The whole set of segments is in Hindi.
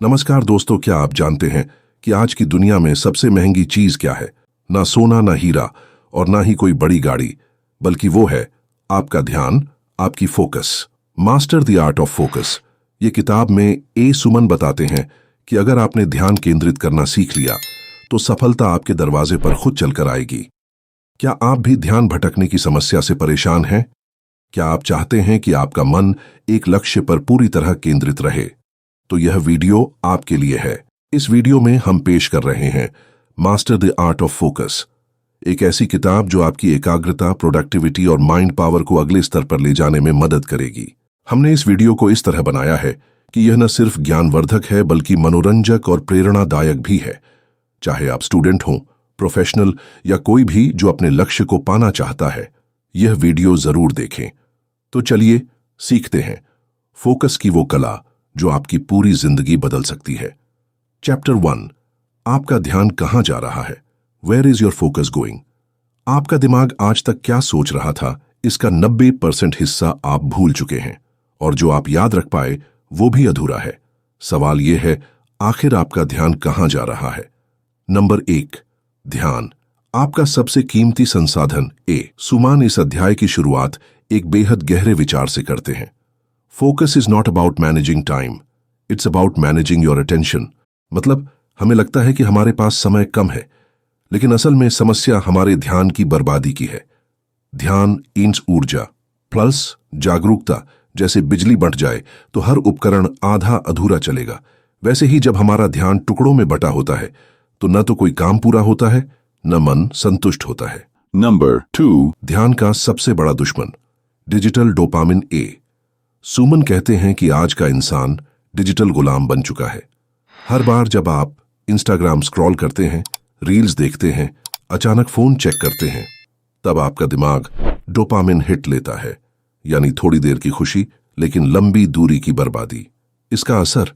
नमस्कार दोस्तों, क्या आप जानते हैं कि आज की दुनिया में सबसे महंगी चीज क्या है? ना सोना, ना हीरा और ना ही कोई बड़ी गाड़ी, बल्कि वो है आपका ध्यान, आपकी focus. Master the art of focus, ये किताब में ए सुमन बताते हैं कि अगर आपने ध्यान केंद्रित करना सीख लिया तो सफलता आपके दरवाजे पर खुद चलकर आएगी। क्या आप भी ध्यान भटकने की समस्या से परेशान हैं? क्या आप चाहते हैं कि आपका मन एक लक्ष्य पर पूरी तरह केंद्रित रहे? तो यह वीडियो आपके लिए है। इस वीडियो में हम पेश कर रहे हैं master the art of focus, एक ऐसी किताब जो आपकी एकाग्रता, प्रोडक्टिविटी और माइंड पावर को अगले स्तर पर ले जाने में मदद करेगी। हमने इस वीडियो को इस तरह बनाया है कि यह न सिर्फ ज्ञानवर्धक है बल्कि मनोरंजक और प्रेरणादायक भी है। चाहे आप स्टूडेंट हों, प्रोफेशनल या कोई भी जो अपने लक्ष्य को पाना चाहता है, यह वीडियो जरूर देखें। तो चलिए सीखते हैं फोकस की वो कला जो आपकी पूरी जिंदगी बदल सकती है। चैप्टर 1, आपका ध्यान कहां जा रहा है? Where is your focus going? आपका दिमाग आज तक क्या सोच रहा था, इसका 90% हिस्सा आप भूल चुके हैं, और जो आप याद रख पाए वो भी अधूरा है। सवाल यह है, आखिर आपका ध्यान कहां जा रहा है? नंबर 1, ध्यान, आपका सबसे कीमती संसाधन। ए सुमान इस अध्याय की शुरुआत एक बेहद गहरे विचार से करते हैं। Focus is not about managing time, it's about managing your attention. मतलब हमें लगता है कि हमारे पास समय कम है, लेकिन असल में समस्या हमारे ध्यान की बर्बादी की है। ध्यान ईंस ऊर्जा प्लस जागरूकता। जैसे बिजली बंट जाए तो हर उपकरण आधा अधूरा चलेगा, वैसे ही जब हमारा ध्यान टुकड़ों में बटा होता है तो न तो कोई काम पूरा होता है, न मन संतुष्ट होता है। नंबर 2, ध्यान का सबसे बड़ा दुश्मन, डिजिटल डोपामिन। ए सुमन कहते हैं कि आज का इंसान डिजिटल गुलाम बन चुका है। हर बार जब आप इंस्टाग्राम स्क्रॉल करते हैं, रील्स देखते हैं, अचानक फोन चेक करते हैं, तब आपका दिमाग डोपामिन हिट लेता है, यानी थोड़ी देर की खुशी लेकिन लंबी दूरी की बर्बादी। इसका असर,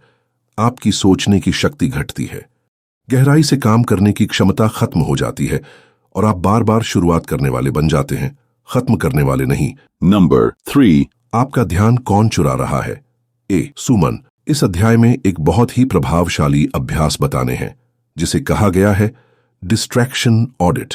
आपकी सोचने की शक्ति घटती है, गहराई से काम करने की क्षमता खत्म हो जाती है और आप बार बार शुरुआत करने वाले बन जाते हैं, खत्म करने वाले नहीं। नंबर 3, आपका ध्यान कौन चुरा रहा है? ए सुमन इस अध्याय में एक बहुत ही प्रभावशाली अभ्यास बताने हैं, जिसे कहा गया है डिस्ट्रैक्शन ऑडिट।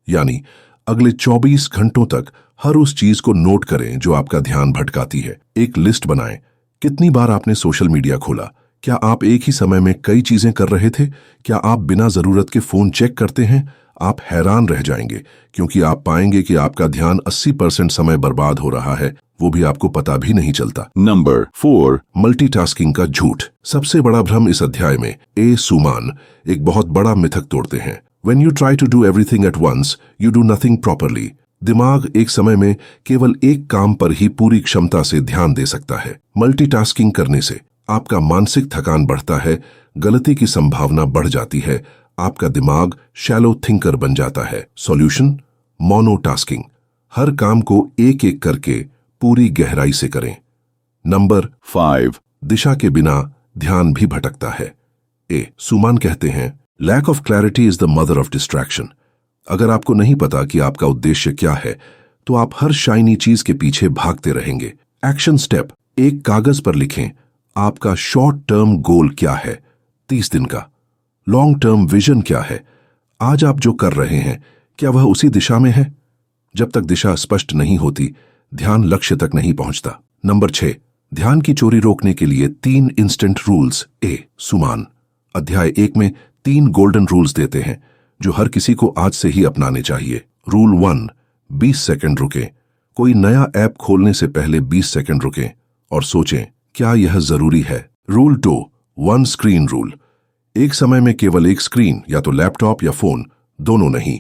यानी अगले 24 घंटों तक हर उस चीज को नोट करें जो आपका ध्यान भटकाती है। एक लिस्ट बनाएं। कितनी बार आपने सोशल मीडिया खोला? क्या आप एक ही समय में कई चीजें कर रहे थे? क्या आप बिना जरूरत के फोन चेक करते हैं? आप हैरान रह जाएंगे, क्योंकि आप पाएंगे कि आपका ध्यान 80% समय बर्बाद हो रहा है, वो भी आपको पता भी नहीं चलता। नंबर 4, मल्टीटास्किंग का झूठ। सबसे बड़ा भ्रम इस अध्याय में ए सुमान एक बहुत बड़ा मिथक तोड़ते हैं। When you try to do everything at once, you do nothing properly. दिमाग एक समय में केवल एक काम पर ही पूरी क्षमता से ध्यान दे सकता है। मल्टीटास्किंग करने से आपका मानसिक थकान बढ़ता है, गलती की संभावना बढ़ जाती है, आपका दिमाग शैलो थिंकर बन जाता है। सॉल्यूशन, मोनोटास्किंग। हर काम को एक एक करके पूरी गहराई से करें। नंबर 5, दिशा के बिना ध्यान भी भटकता है। ए सुमान कहते हैं lack of clarity is the mother of distraction. अगर आपको नहीं पता कि आपका उद्देश्य क्या है तो आप हर शाइनी चीज के पीछे भागते रहेंगे। एक्शन स्टेप, एक कागज पर लिखें आपका शॉर्ट टर्म गोल क्या है, 30 दिन का। लॉन्ग टर्म विजन क्या है? आज आप जो कर रहे हैं क्या वह उसी दिशा में है? जब तक दिशा स्पष्ट नहीं होती, ध्यान लक्ष्य तक नहीं पहुंचता। नंबर 6, ध्यान की चोरी रोकने के लिए 3 इंस्टेंट रूल्स। ए सुमान अध्याय 1 में 3 गोल्डन रूल्स देते हैं जो हर किसी को आज से ही अपनाने चाहिए। रूल 1, 20 सेकंड रुकें। कोई नया ऐप खोलने से पहले 20 सेकंड रुकें और सोचें क्या यह जरूरी है। Rule 2, 1 screen rule. एक समय में केवल एक स्क्रीन, या तो लैपटॉप या फोन, दोनों नहीं।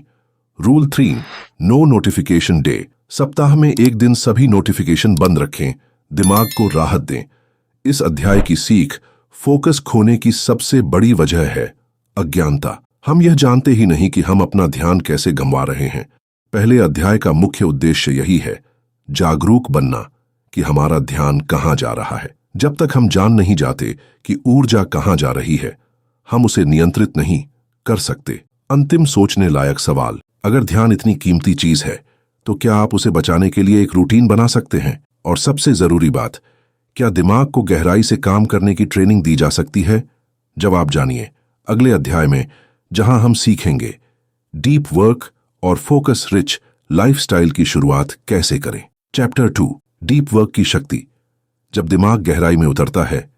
Rule 3, no notification day. सप्ताह में एक दिन सभी नोटिफिकेशन बंद रखें, दिमाग को राहत दें। इस अध्याय की सीख, फोकस खोने की सबसे बड़ी वजह है अज्ञानता। हम यह जानते ही नहीं कि हम अपना ध्यान कैसे गंवा रहे हैं। पहले अध्याय का मुख्य उद्देश्य यही है, जागरूक बनना कि हमारा ध्यान कहां जा रहा है। जब तक हम जान नहीं जाते कि ऊर्जा कहां जा रही है, हम उसे नियंत्रित नहीं कर सकते। अंतिम सोचने लायक सवाल, अगर ध्यान इतनी कीमती चीज है तो क्या आप उसे बचाने के लिए एक रूटीन बना सकते हैं? और सबसे जरूरी बात, क्या दिमाग को गहराई से काम करने की ट्रेनिंग दी जा सकती है? जवाब जानिए अगले अध्याय में, जहां हम सीखेंगे डीप वर्क और फोकस रिच लाइफस्टाइल की शुरुआत कैसे करें। चैप्टर 2, डीप वर्क की शक्ति। जब दिमाग गहराई में उतरता है,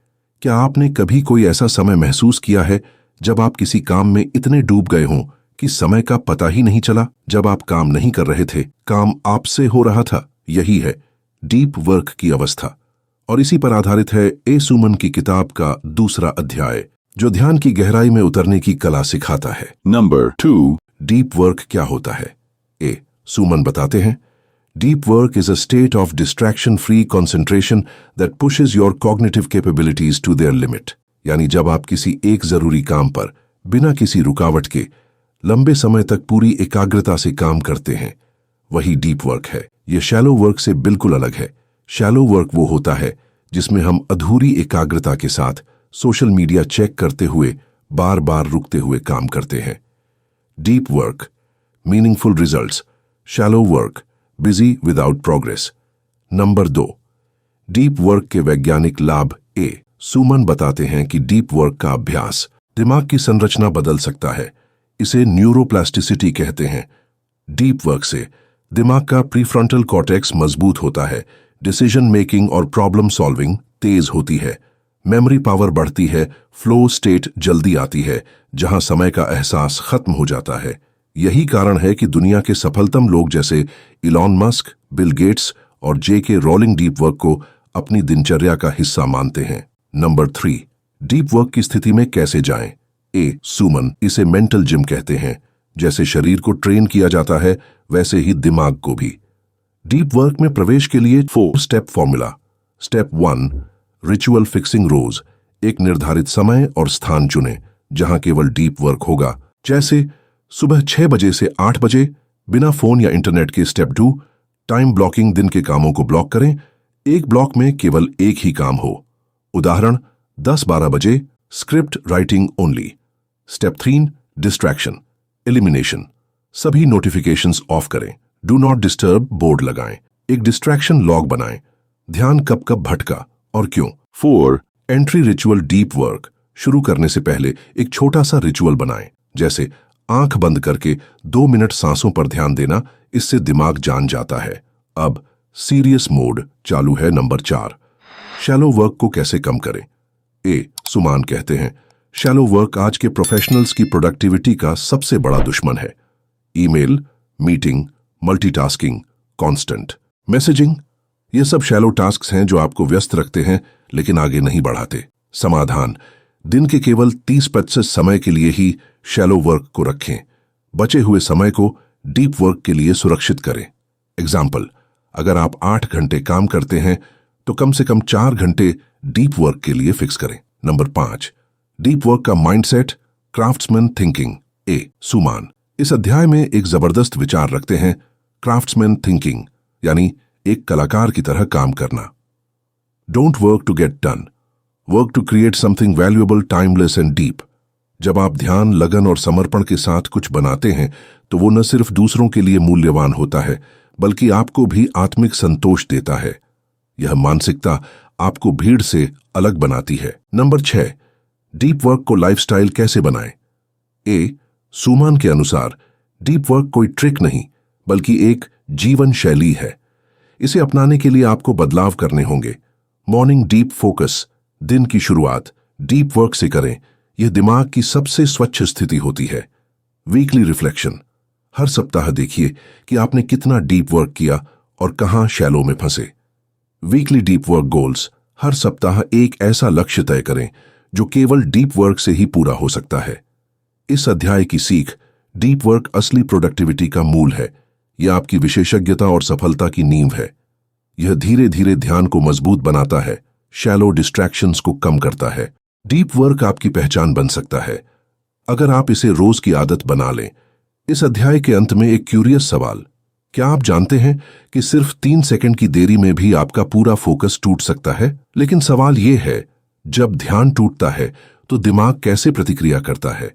क्या आपने कभी कोई ऐसा समय महसूस किया है जब आप किसी काम में इतने डूब गए हों कि समय का पता ही नहीं चला? जब आप काम नहीं कर रहे थे, काम आपसे हो रहा था। यही है डीप वर्क की अवस्था, और इसी पर आधारित है ए सुमन की किताब का दूसरा अध्याय, जो ध्यान की गहराई में उतरने की कला सिखाता है। नंबर 2, डीप वर्क क्या होता है? ए सुमन बताते हैं, deep work is a state of distraction-free concentration that pushes your cognitive capabilities to their limit। यानी जब आप किसी एक जरूरी काम पर बिना किसी रुकावट के लंबे समय तक पूरी एकाग्रता से काम करते हैं, वही डीप वर्क है। यह शैलो वर्क से बिल्कुल अलग है। शैलो वर्क वो होता है जिसमें हम अधूरी एकाग्रता के साथ सोशल मीडिया चेक करते हुए बार बार रुकते हुए काम करते हैं। Deep work, meaningful results. Shallow work, busy without progress. Number 2, deep work के वैज्ञानिक लाभ। ए सुमन बताते हैं कि डीप वर्क का अभ्यास दिमाग की संरचना बदल सकता है। इसे न्यूरोप्लास्टिसिटी कहते हैं। डीप वर्क से दिमाग का प्रीफ्रंटल कॉर्टेक्स मजबूत होता है, डिसीजन मेकिंग और प्रॉब्लम सॉल्विंग तेज होती है, मेमोरी पावर बढ़ती है, फ्लो स्टेट जल्दी आती है, जहां समय का एहसास खत्म हो जाता है। यही कारण है कि दुनिया के सफलतम लोग जैसे इलॉन मस्क, बिल गेट्स और जे.के. रोलिंग डीप वर्क को अपनी दिनचर्या का हिस्सा मानते हैं। नंबर 3, डीप वर्क की स्थिति में कैसे जाएं? ए सुमन इसे मेंटल जिम कहते हैं। जैसे शरीर को ट्रेन किया जाता है, वैसे ही दिमाग को भी। डीप वर्क में प्रवेश के लिए 4 step formula. Step 1, ritual fixing रोज। एक निर्धारित समय और स्थान चुनें जहां केवल डीप वर्क होगा, जैसे सुबह 6 बजे से 8 बजे, बिना फोन या इंटरनेट के। Step 2, time blocking. दिन के कामों को ब्लॉक करें, एक ब्लॉक में केवल एक ही काम हो। उदाहरण 10-12 बजे, script writing only. Step 3, distraction elimination. सभी नोटिफिकेशंस ऑफ करें, डू नॉट डिस्टर्ब बोर्ड लगाएं, एक डिस्ट्रैक्शन लॉग बनाएं, ध्यान कब कब भटका और क्यों। 4, एंट्री रिचुअल। डीप वर्क शुरू करने से पहले एक छोटा सा रिचुअल बनाएं, जैसे आंख बंद करके 2 मिनट सांसों पर ध्यान देना। इससे दिमाग जान जाता है अब सीरियस मोड चालू है। नंबर 4, शैलो वर्क को कैसे कम करें? ए सुमान कहते हैं, शैलो वर्क आज के प्रोफेशनल्स की प्रोडक्टिविटी का सबसे बड़ा दुश्मन है। Email, meeting, multitasking, constant messaging, ये सब शैलो टास्क्स हैं जो आपको व्यस्त रखते हैं लेकिन आगे नहीं बढ़ाते। समाधान, दिन के केवल 30% समय के लिए ही शैलो वर्क को रखें। बचे हुए समय को डीप वर्क के लिए सुरक्षित करें। एग्जाम्पल, अगर आप 8 घंटे काम करते हैं तो कम से कम 4 घंटे डीप वर्क के लिए फिक्स करें। नंबर 5, डीप वर्क का माइंडसेट, क्राफ्ट्समैन थिंकिंग। ए सुमान इस अध्याय में एक जबरदस्त विचार रखते हैं, क्राफ्ट्समैन थिंकिंग, यानी एक कलाकार की तरह काम करना। Don't work to get done, work to create something valuable, timeless and deep. जब आप ध्यान, लगन और समर्पण के साथ कुछ बनाते हैं तो वो न सिर्फ दूसरों के लिए मूल्यवान होता है, बल्कि आपको भी आत्मिक संतोष देता है। यह मानसिकता आपको भीड़ से अलग बनाती है। नंबर 6, डीप वर्क को लाइफस्टाइल कैसे बनाएं? ए सुमान के अनुसार डीप वर्क कोई ट्रिक नहीं, बल्कि एक जीवन शैली है। इसे अपनाने के लिए आपको बदलाव करने होंगे। मॉर्निंग डीप फोकस, दिन की शुरुआत डीप वर्क से करें। यह दिमाग की सबसे स्वच्छ स्थिति होती है। वीकली रिफ्लेक्शन, हर सप्ताह देखिए कि आपने कितना डीप वर्क किया और कहां शैलो में फंसे। वीकली डीप वर्क गोल्स, हर सप्ताह एक ऐसा लक्ष्य तय करें जो केवल डीप वर्क से ही पूरा हो सकता है। इस अध्याय की सीख, डीप वर्क असली प्रोडक्टिविटी का मूल है। यह आपकी विशेषज्ञता और सफलता की नींव है। यह धीरे धीरे ध्यान को मजबूत बनाता है, शैलो डिस्ट्रैक्शंस को कम करता है। डीप वर्क आपकी पहचान बन सकता है अगर आप इसे रोज की आदत बना लें। इस अध्याय के अंत में एक क्यूरियस सवाल, क्या आप जानते हैं कि सिर्फ 3 सेकंड की देरी में भी आपका पूरा फोकस टूट सकता है? लेकिन सवाल यह है, जब ध्यान टूटता है तो दिमाग कैसे प्रतिक्रिया करता है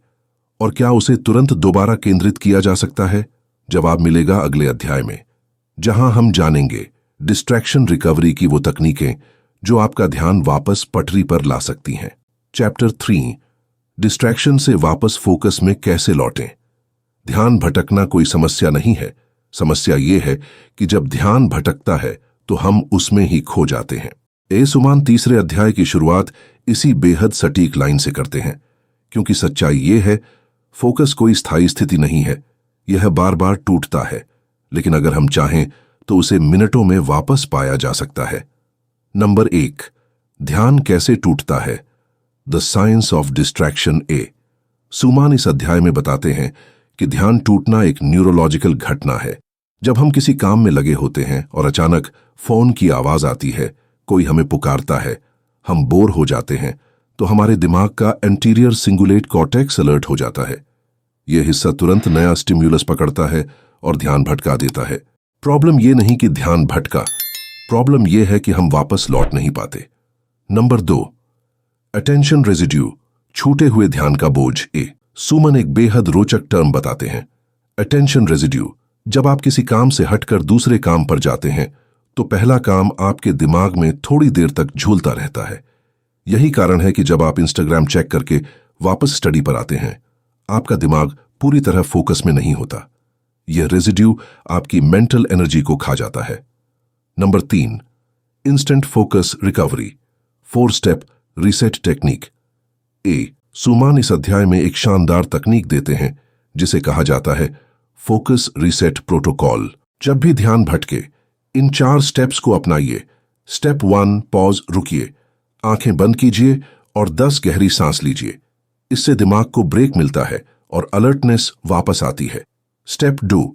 और क्या उसे तुरंत दोबारा केंद्रित किया जा सकता है? जवाब मिलेगा अगले अध्याय में, जहां हम जानेंगे डिस्ट्रैक्शन रिकवरी की वो तकनीकें जो आपका ध्यान वापस पटरी पर ला सकती हैं। चैप्टर 3, डिस्ट्रैक्शन से वापस फोकस में कैसे लौटें। ध्यान भटकना कोई समस्या नहीं है, समस्या यह है कि जब ध्यान भटकता है तो हम उसमें ही खो जाते हैं। ए सुमान तीसरे अध्याय की शुरुआत इसी बेहद सटीक लाइन से करते हैं, क्योंकि सच्चाई ये है, फोकस कोई स्थायी स्थिति नहीं है, यह बार बार टूटता है, लेकिन अगर हम चाहें तो उसे मिनटों में वापस पाया जा सकता है। नंबर 1, ध्यान कैसे टूटता है। The science of distraction. A Suman इस अध्याय में बताते हैं कि ध्यान टूटना एक न्यूरोलॉजिकल घटना है। जब हम किसी काम में लगे होते हैं और अचानक फोन की आवाज आती है, कोई हमें पुकारता है, हम बोर हो जाते हैं, तो हमारे दिमाग का एंटीरियर सिंगुलेट कॉर्टेक्स अलर्ट हो जाता है। यह हिस्सा तुरंत नया स्टिम्युलस पकड़ता है और ध्यान भटका देता है। प्रॉब्लम यह नहीं कि ध्यान भटका, प्रॉब्लम यह है कि हम वापस लौट नहीं पाते। नंबर 2, अटेंशन रेजिड्यू, छूटे हुए ध्यान का बोझ। ए सुमन एक बेहद रोचक टर्म बताते हैं, अटेंशन रेजिड्यू। जब आप किसी काम से हटकर दूसरे काम पर जाते हैं तो पहला काम आपके दिमाग में थोड़ी देर तक झूलता रहता है। यही कारण है कि जब आप इंस्टाग्राम चेक करके वापस स्टडी पर आते हैं, आपका दिमाग पूरी तरह फोकस में नहीं होता। यह रेजिड्यू आपकी मेंटल एनर्जी को खा जाता है। Number 3, instant focus recovery, 4 step reset technique. A Suman इस अध्याय में एक शानदार तकनीक देते हैं जिसे कहा जाता है फोकस रीसेट प्रोटोकॉल। जब भी ध्यान भटके, इन 4 स्टेप्स को अपनाइए। स्टेप 1, पॉज, रुकिए, आंखें बंद कीजिए और 10 गहरी सांस लीजिए। इससे दिमाग को ब्रेक मिलता है और अलर्टनेस वापस आती है। स्टेप 2,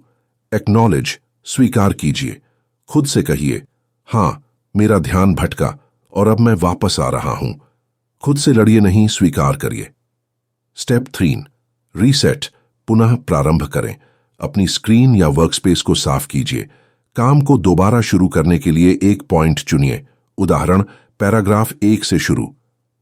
एक्नॉलेज, स्वीकार कीजिए। खुद से कहिए, हां, मेरा ध्यान भटका और अब मैं वापस आ रहा हूं। खुद से लड़िए नहीं, स्वीकार करिए। स्टेप 3, रीसेट, पुनः प्रारंभ करें। अपनी स्क्रीन या वर्कस्पेस को साफ कीजिए। काम को दोबारा शुरू करने के लिए एक पॉइंट चुनिए, उदाहरण पैराग्राफ 1 से शुरू।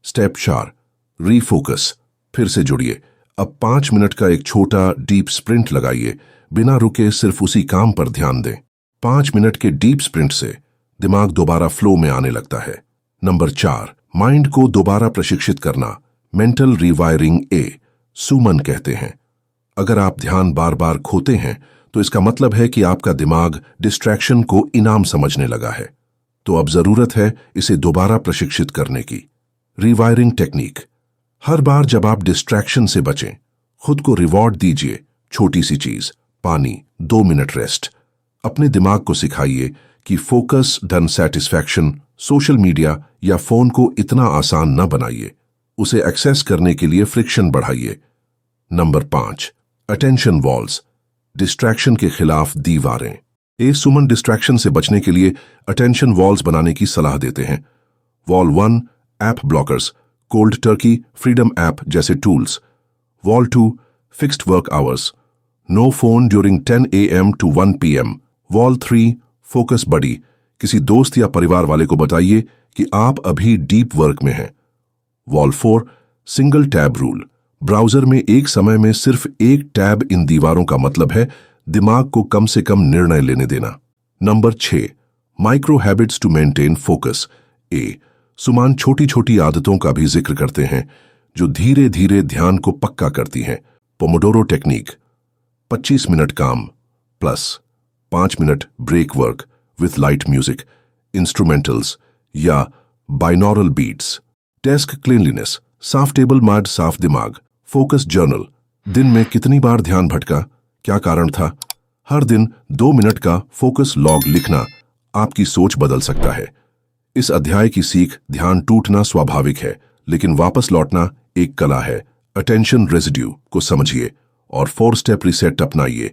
स्टेप 4, रीफोकस, फिर से जुड़िए। अब 5 मिनट का एक छोटा डीप स्प्रिंट लगाइए, बिना रुके सिर्फ उसी काम पर ध्यान दें। 5 मिनट के डीप स्प्रिंट से दिमाग दोबारा फ्लो में आने लगता है। नंबर 4, माइंड को दोबारा प्रशिक्षित करना, मेंटल रिवायरिंग। ए सुमन कहते हैं, अगर आप ध्यान बार बार खोते हैं तो इसका मतलब है कि आपका दिमाग डिस्ट्रैक्शन को इनाम समझने लगा है। तो अब जरूरत है इसे दोबारा प्रशिक्षित करने की। रिवायरिंग टेक्निक, हर बार जब आप डिस्ट्रैक्शन से बचें, खुद को रिवॉर्ड दीजिए। छोटी सी चीज, पानी, 2 मिनट रेस्ट। अपने दिमाग को सिखाइए कि फोकस धन सैटिस्फैक्शन, सोशल मीडिया या फोन को इतना आसान न बनाइए, उसे एक्सेस करने के लिए फ्रिक्शन बढ़ाइए। नंबर 5, अटेंशन वॉल्स, डिस्ट्रैक्शन के खिलाफ दीवारें। ए सुमन डिस्ट्रैक्शन से बचने के लिए अटेंशन वॉल्स बनाने की सलाह देते हैं। Wall 1, app blockers, cold turkey, Freedom app जैसे tools. Wall 2, fixed work hours, no phone during 10 AM to 1 PM। Wall 3, focus buddy, किसी दोस्त या परिवार वाले को बताइए कि आप अभी डीप वर्क में हैं। Wall 4, single tab rule, browser में एक समय में सिर्फ एक टैब इन दीवारों का मतलब है दिमाग को कम से कम निर्णय लेने देना। Number 6, micro habits to maintain focus. A Suman छोटी छोटी आदतों का भी जिक्र करते हैं जो धीरे धीरे ध्यान को पक्का करती हैं। पोमोडोरो टेक्निक, 25 मिनट काम plus 5 minute break work with light music, instrumentals या बाइनॉरल बीट्स। डेस्क क्लीनलीनेस, साफ टेबल मैट, साफ दिमाग। फोकस जर्नल, दिन में कितनी बार ध्यान भटका, क्या कारण था। हर दिन 2 मिनट का फोकस लॉग लिखना आपकी सोच बदल सकता है। इस अध्याय की सीख, ध्यान टूटना स्वाभाविक है, लेकिन वापस लौटना एक कला है। अटेंशन रेजिड्यू को समझिए और 4 स्टेप रीसेट अपनाइए।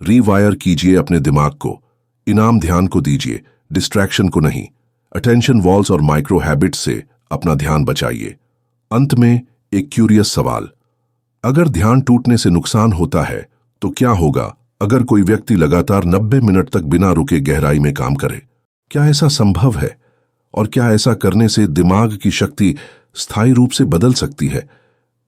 रीवायर कीजिए अपने दिमाग को, इनाम ध्यान को दीजिए, डिस्ट्रैक्शन को नहीं। अटेंशन वॉल्स और माइक्रो हैबिट्स से अपना ध्यान बचाइए। अंत में एक क्यूरियस सवाल, अगर ध्यान टूटने से नुकसान होता है तो क्या होगा अगर कोई व्यक्ति लगातार 90 मिनट तक बिना रुके गहराई में काम करे? क्या ऐसा संभव है? और क्या ऐसा करने से दिमाग की शक्ति स्थायी रूप से बदल सकती है?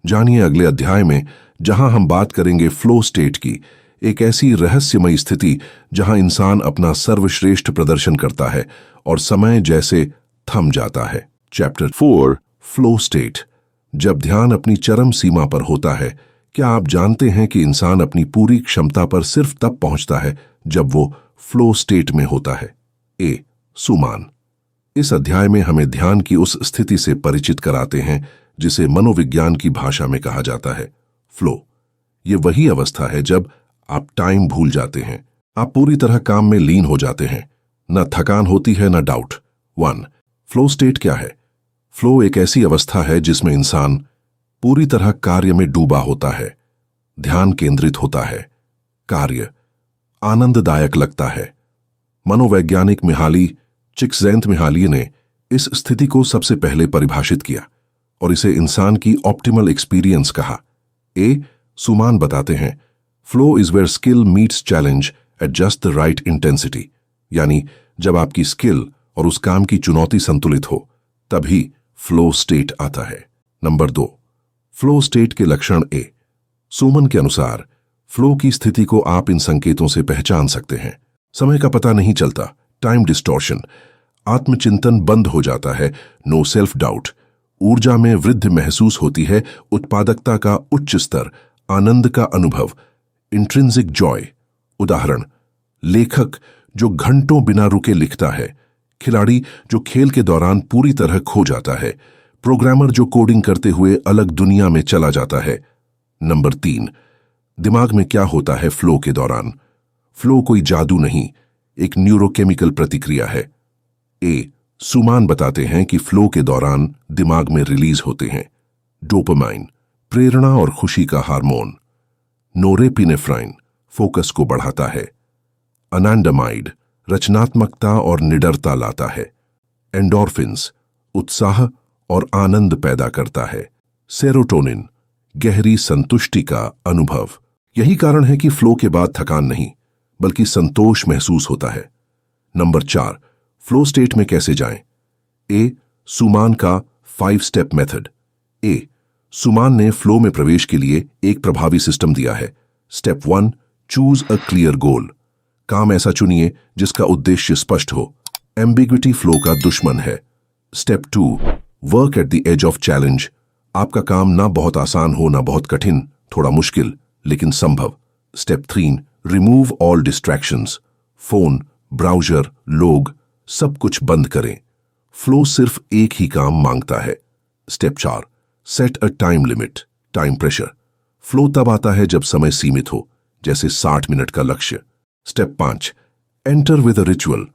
जानिए अगले अध्याय में, जहां हम बात करेंगे फ्लो स्टेट की, एक ऐसी रहस्यमयी स्थिति जहां इंसान अपना सर्वश्रेष्ठ प्रदर्शन करता है और समय जैसे थम जाता है। चैप्टर 4, फ्लो स्टेट, जब ध्यान अपनी चरम सीमा पर होता है, क्या आप जानते हैं कि इंसान अपनी पूरी क्षमता पर सिर्फ तब पहुंचता है जब वो फ्लो स्टेट में होता है? ए. सुमान। इस अध्याय में हमें ध्यान की उस स्थिति से परिचित कराते हैं जिसे मनोविज्ञान की भाषा में कहा जाता है फ्लो। ये वही अवस्था है जब आप टाइम भूल जाते हैं, आप पूरी तरह काम में लीन हो जाते हैं, न थकान होती है न डाउट। 1. फ्लो स्टेट क्या है? फ्लो एक ऐसी अवस्था है जिसमें इंसान पूरी तरह कार्य में डूबा होता है, ध्यान केंद्रित होता है, कार्य आनंददायक लगता है। मनोवैज्ञानिक मिहाली चिक्सजेंथ-मिहाली ने इस स्थिति को सबसे पहले परिभाषित किया और इसे इंसान की ऑप्टिमल एक्सपीरियंस कहा। ए. सुमान बताते हैं, flow is where skill meets challenge at just the right intensity, यानी जब आपकी स्किल और उस काम की चुनौती संतुलित हो तभी फ्लो स्टेट आता है। नंबर 2. फ्लो स्टेट के लक्षण। ए. सुमन के अनुसार फ्लो की स्थिति को आप इन संकेतों से पहचान सकते हैं। समय का पता नहीं चलता, टाइम डिस्टॉर्शन, आत्मचिंतन बंद हो जाता है, नो सेल्फ डाउट, ऊर्जा में वृद्धि महसूस होती है, उत्पादकता का उच्च स्तर, आनंद का अनुभव, इंट्रिंसिक जॉय। उदाहरण, लेखक जो घंटों बिना रुके लिखता है, खिलाड़ी जो खेल के दौरान पूरी तरह खो जाता है, प्रोग्रामर जो कोडिंग करते हुए अलग दुनिया में चला जाता है। नंबर 3. दिमाग में क्या होता है फ्लो के दौरान? फ्लो कोई जादू नहीं, एक न्यूरोकेमिकल प्रतिक्रिया है। ए. सुमान बताते हैं कि फ्लो के दौरान दिमाग में रिलीज होते हैं डोपामाइन, प्रेरणा और खुशी का हार्मोन, नोरेपिनेफ्राइन, फोकस को बढ़ाता है, अनांडामाइड, रचनात्मकता और निडरता लाता है, एंडोर्फिन्स, उत्साह और आनंद पैदा करता है, सेरोटोनिन, गहरी संतुष्टि का अनुभव। यही कारण है कि फ्लो के बाद थकान नहीं बल्कि संतोष महसूस होता है। नंबर 4. फ्लो स्टेट में कैसे जाएं? ए. सुमान का 5 स्टेप मेथड। ए. सुमान ने फ्लो में प्रवेश के लिए एक प्रभावी सिस्टम दिया है। Step 1. Choose a clear goal. काम ऐसा चुनिए जिसका उद्देश्य स्पष्ट हो। एम्बिग्विटी फ्लो का दुश्मन है। Step 2. Work at the edge of challenge. आपका काम ना बहुत आसान हो ना बहुत कठिन, थोड़ा मुश्किल लेकिन संभव। Step 3. Remove all distractions. Phone, browser, लोग, सब कुछ बंद करें। फ्लो सिर्फ एक ही काम मांगता है। Step 4. Set a time limit. Time pressure. Flow तब आता है जब समय सीमित हो, जैसे 60 मिनट का लक्ष्य। Step 5. Enter with a ritual.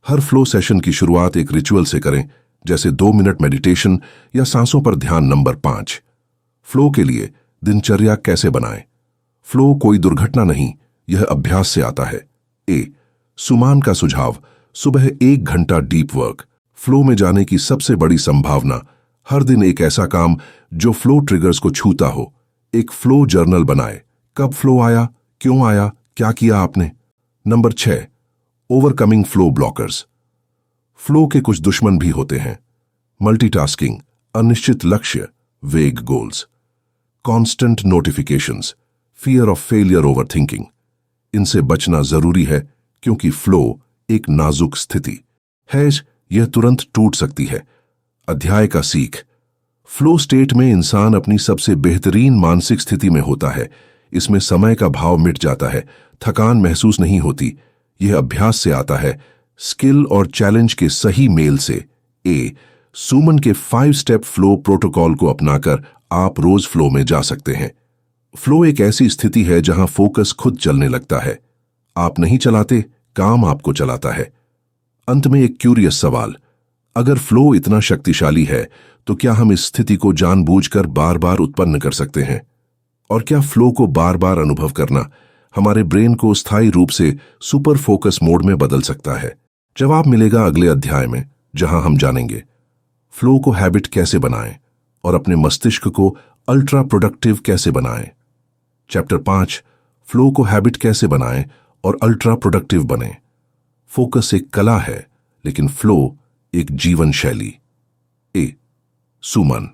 Her flow session की शुरुआत एक रिचुअल से करें, जैसे 2 मिनट मेडिटेशन या सांसों पर ध्यान। नंबर 5. फ्लो के लिए दिनचर्या कैसे बनाएं? फ्लो कोई दुर्घटना नहीं, यह अभ्यास से आता है। ए. सुमान का सुझाव, सुबह 1 घंटा डीप वर्क। फ्लो में जाने की सबसे बड़ी संभावना, हर दिन एक ऐसा काम जो फ्लो ट्रिगर्स को छूता हो। एक फ्लो जर्नल बनाए, कब फ्लो आया, क्यों आया, क्या किया आपने। Number 6. Overcoming flow blockers. Flow के कुछ दुश्मन भी होते हैं। मल्टीटास्किंग, अनिश्चित लक्ष्य, वेग goals, constant notifications, fear of failure, over thinking. इनसे बचना जरूरी है क्योंकि फ्लो एक नाजुक स्थिति है, यह तुरंत टूट सकती है। अध्याय का सीख। फ्लो स्टेट में इंसान अपनी सबसे बेहतरीन मानसिक स्थिति में होता है। इसमें समय का भाव मिट जाता है, थकान महसूस नहीं होती। यह अभ्यास से आता है, स्किल और चैलेंज के सही मेल से। ए. सुमन के 5 स्टेप फ्लो प्रोटोकॉल को अपनाकर आप रोज फ्लो में जा सकते हैं। फ्लो एक ऐसी स्थिति है जहां फोकस खुद चलने लगता है। आप नहीं चलाते, काम आपको चलाता है। अंत में एक क्यूरियस सवाल, अगर फ्लो इतना शक्तिशाली है तो क्या हम इस स्थिति को जानबूझकर बार बार उत्पन्न कर सकते हैं? और क्या फ्लो को बार बार अनुभव करना हमारे ब्रेन को स्थायी रूप से सुपर फोकस मोड में बदल सकता है? जवाब मिलेगा अगले अध्याय में, जहां हम जानेंगे फ्लो को हैबिट कैसे बनाएं और अपने मस्तिष्क को अल्ट्रा प्रोडक्टिव कैसे बनाएं। चैप्टर 5, फ्लो को हैबिट कैसे बनाएं और अल्ट्रा प्रोडक्टिव बने। फोकस एक कला है लेकिन फ्लो एक जीवन शैली। ए. सुमन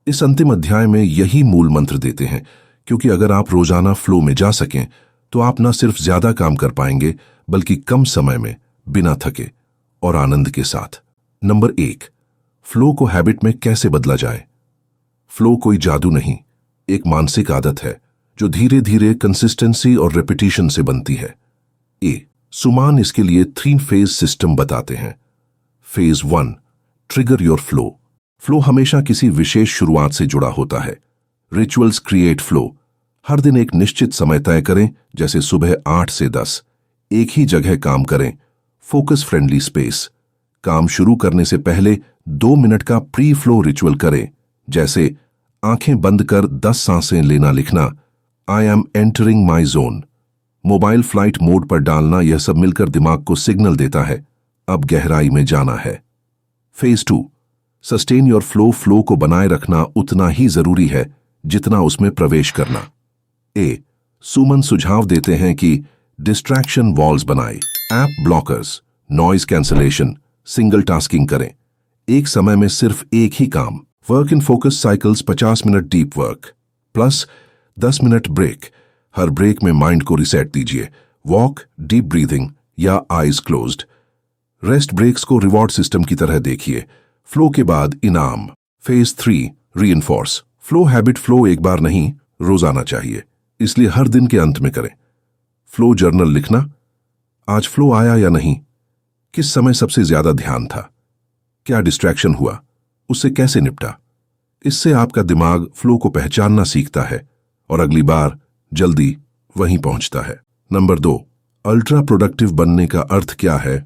इस अंतिम अध्याय में यही मूल मंत्र देते हैं, क्योंकि अगर आप रोजाना फ्लो में जा सकें तो आप न सिर्फ ज्यादा काम कर पाएंगे बल्कि कम समय में, बिना थके और आनंद के साथ। नंबर 1. फ्लो को हैबिट में कैसे बदला जाए? फ्लो कोई जादू नहीं, एक मानसिक आदत है जो धीरे धीरे कंसिस्टेंसी और रेपिटेशन से बनती है। सुमान इसके लिए 3 फेज सिस्टम बताते हैं। Phase 1, trigger your flow. Flow हमेशा किसी विशेष शुरुआत से जुड़ा होता है। Rituals create flow. हर दिन एक निश्चित समय तय करें, जैसे सुबह 8 से 10। एक ही जगह काम करें। Focus friendly space. काम शुरू करने से पहले 2 मिनट का प्री फ्लो रिचुअल करें, जैसे आंखें बंद कर 10 सांसें लेना लिखना, I am entering my zone. Mobile flight mode पर डालना, यह सब मिलकर दिमाग को सिग्नल देता है अब गहराई में जाना है। Phase 2, sustain your flow. Flow को बनाए रखना उतना ही जरूरी है जितना उसमें प्रवेश करना। सुमन सुझाव देते हैं कि डिस्ट्रैक्शन वॉल्स बनाए, app blockers, noise cancellation, single tasking करें। एक समय में सिर्फ एक ही काम। वर्क इन फोकस साइकिल्स, 50 मिनट deep work plus 10 minute break. हर ब्रेक में माइंड को रिसेट दीजिए। वॉक, डीप ब्रीथिंग या आईज क्लोज्ड। रेस्ट ब्रेक्स को रिवॉर्ड सिस्टम की तरह देखिए। फ्लो के बाद इनाम। Phase 3, reinforce. Flow habit. Flow एक बार नहीं, रोजाना चाहिए, इसलिए हर दिन के अंत में करें। फ्लो जर्नल लिखना, आज फ्लो आया या नहीं, किस समय सबसे ज्यादा ध्यान था, क्या डिस्ट्रैक्शन हुआ, उससे कैसे निपटा। इससे आपका दिमाग फ्लो को पहचानना सीखता है और अगली बार जल्दी वहीं पहुंचता है। नंबर 2, अल्ट्रा प्रोडक्टिव बनने का अर्थ क्या है।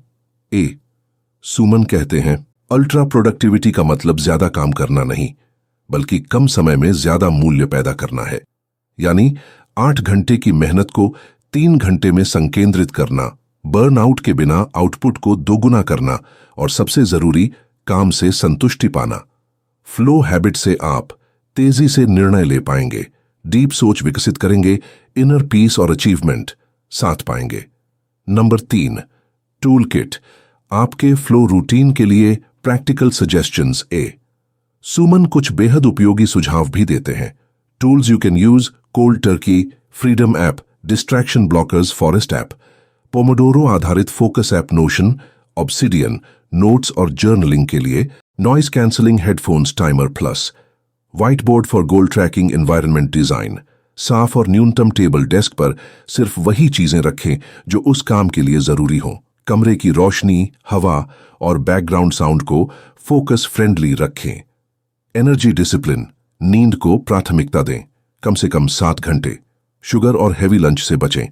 सुमन कहते हैं, अल्ट्रा प्रोडक्टिविटी का मतलब ज्यादा काम करना नहीं, बल्कि कम समय में ज्यादा मूल्य पैदा करना है। यानी 8 घंटे की मेहनत को 3 घंटे में संकेंद्रित करना, बर्नआउट के बिना आउटपुट को दोगुना करना और सबसे जरूरी, काम से संतुष्टि पाना। फ्लो हैबिट से आप तेजी से निर्णय ले पाएंगे, डीप सोच विकसित करेंगे, इनर पीस और अचीवमेंट साथ पाएंगे। Number 3, tool kit. आपके फ्लो रूटीन के लिए प्रैक्टिकल सजेशंस। सुमन कुछ बेहद उपयोगी सुझाव भी देते हैं। Tools you can use, cold turkey, Freedom app, distraction blockers, Forest app, pomodoro आधारित focus app, Notion, Obsidian, notes और जर्नलिंग के लिए, noise cancelling headphones, timer plus, white board for goal tracking, environment design. साफ और न्यूनतम टेबल डेस्क पर सिर्फ वही चीजें रखें जो उस काम के लिए जरूरी हों। कमरे की रोशनी, हवा और बैकग्राउंड साउंड को फोकस फ्रेंडली रखें। Energy discipline. नींद को प्राथमिकता दें, कम से कम 7 घंटे। शुगर और हैवी लंच से बचें,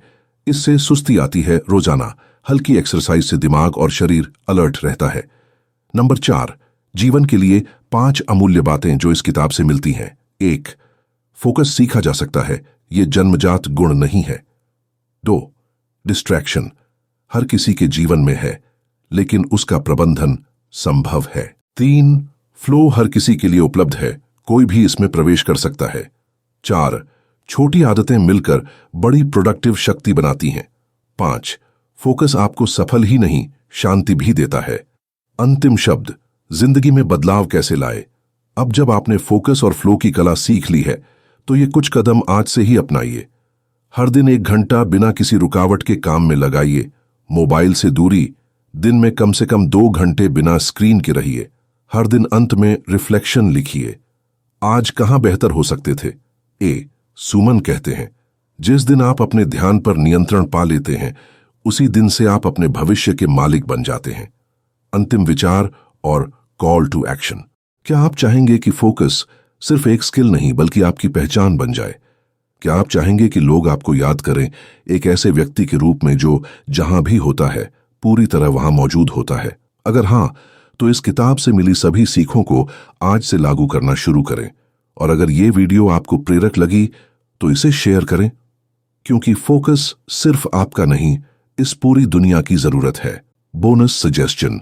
इससे सुस्ती आती है। रोजाना हल्की एक्सरसाइज से दिमाग और शरीर अलर्ट रहता है। नंबर 4, जीवन के लिए 5 अमूल्य बातें जो इस किताब से मिलती हैं। 1, फोकस सीखा जा सकता है, ये जन्मजात गुण नहीं है। 2, डिस्ट्रैक्शन हर किसी के जीवन में है, लेकिन उसका प्रबंधन संभव है। 3, फ्लो हर किसी के लिए उपलब्ध है, कोई भी इसमें प्रवेश कर सकता है। 4, छोटी आदतें मिलकर बड़ी प्रोडक्टिव शक्ति बनाती हैं। 5, फोकस आपको सफल ही नहीं, शांति भी देता है। अंतिम शब्द, जिंदगी में बदलाव कैसे लाए। अब जब आपने फोकस और फ्लो की कला सीख ली है, तो ये कुछ कदम आज से ही अपनाइए। हर दिन 1 घंटा बिना किसी रुकावट के काम में लगाइए। मोबाइल से दूरी, दिन में कम से कम 2 घंटे बिना स्क्रीन के रहिए। हर दिन अंत में रिफ्लेक्शन लिखिए, आज कहां बेहतर हो सकते थे। सुमन कहते हैं, जिस दिन आप अपने ध्यान पर नियंत्रण पा लेते हैं, उसी दिन से आप अपने भविष्य के मालिक बन जाते हैं। अंतिम विचार और कॉल टू एक्शन। क्या आप चाहेंगे कि फोकस सिर्फ एक स्किल नहीं बल्कि आपकी पहचान बन जाए? क्या आप चाहेंगे कि लोग आपको याद करें एक ऐसे व्यक्ति के रूप में जो जहां भी होता है पूरी तरह वहां मौजूद होता है? अगर हां, तो इस किताब से मिली सभी सीखों को आज से लागू करना शुरू करें। और अगर ये वीडियो आपको प्रेरक लगी तो इसे शेयर करें, क्योंकि फोकस सिर्फ आपका नहीं, इस पूरी दुनिया की जरूरत है। बोनस सजेशन,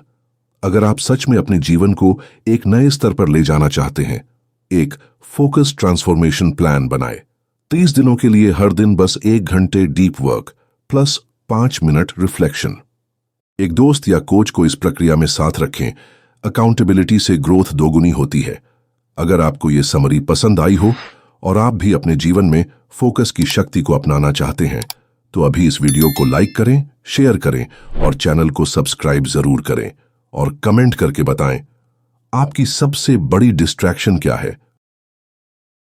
अगर आप सच में अपने जीवन को एक नए स्तर पर ले जाना चाहते हैं, एक फोकस ट्रांसफॉर्मेशन प्लान बनाएं। 30 दिनों के लिए हर दिन बस 1 घंटे deep work plus 5 minute reflection. एक दोस्त या कोच को इस प्रक्रिया में साथ रखें। अकाउंटेबिलिटी से ग्रोथ दोगुनी होती है। अगर आपको ये समरी पसंद आई हो और आप भी अपने जीवन में फोकस की शक्ति को अपनाना चाहते हैं, तो अभी इस वीडियो को लाइक करें, शेयर करें और चैनल को सब्सक्राइब जरूर करें और कमेंट करके बताएं आपकी सबसे बड़ी डिस्ट्रैक्शन क्या है